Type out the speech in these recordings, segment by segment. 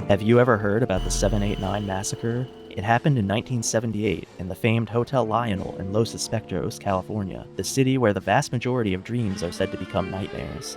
Have you ever heard about the 789 Massacre? It happened in 1978 in the famed Hotel Lionel in Los Espectros, California, the city where the vast majority of dreams are said to become nightmares,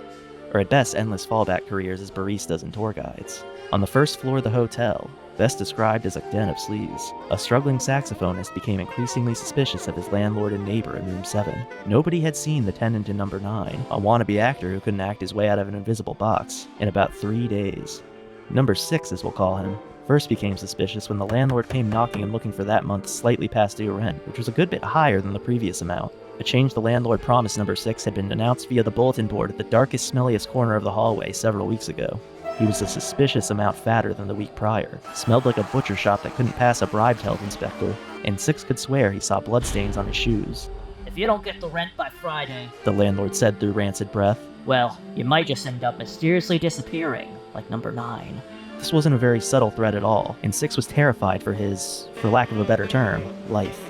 or at best endless fallback careers as baristas and tour guides. On the first floor of the hotel, best described as a den of sleaze, a struggling saxophonist became increasingly suspicious of his landlord and neighbor in room 7. Nobody had seen the tenant in number 9, a wannabe actor who couldn't act his way out of an invisible box, in about 3 days. Number 6, as we'll call him, first became suspicious when the landlord came knocking and looking for that month's slightly past due rent, which was a good bit higher than the previous amount. A change the landlord promised number 6 had been announced via the bulletin board at the darkest, smelliest corner of the hallway several weeks ago. He was a suspicious amount fatter than the week prior, smelled like a butcher shop that couldn't pass a bribed health inspector, and 6 could swear he saw bloodstains on his shoes. If you don't get the rent by Friday, The landlord said through rancid breath. well, you might just end up mysteriously disappearing, like number 9. This wasn't a very subtle threat at all, and 6 was terrified for his, for lack of a better term, life.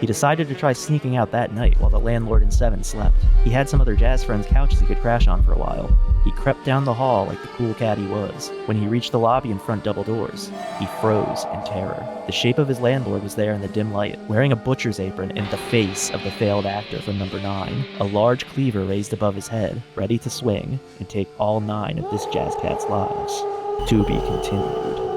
He decided to try sneaking out that night while the landlord and 7 slept. He had some other jazz friends' couches he could crash on for a while. He crept down the hall like the cool cat he was. When he reached the lobby and front double doors, he froze in terror. The shape of his landlord was there in the dim light, wearing a butcher's apron and the face of the failed actor from number 9, a large cleaver raised above his head, ready to swing and take all 9 of this jazz cat's lives. To be continued.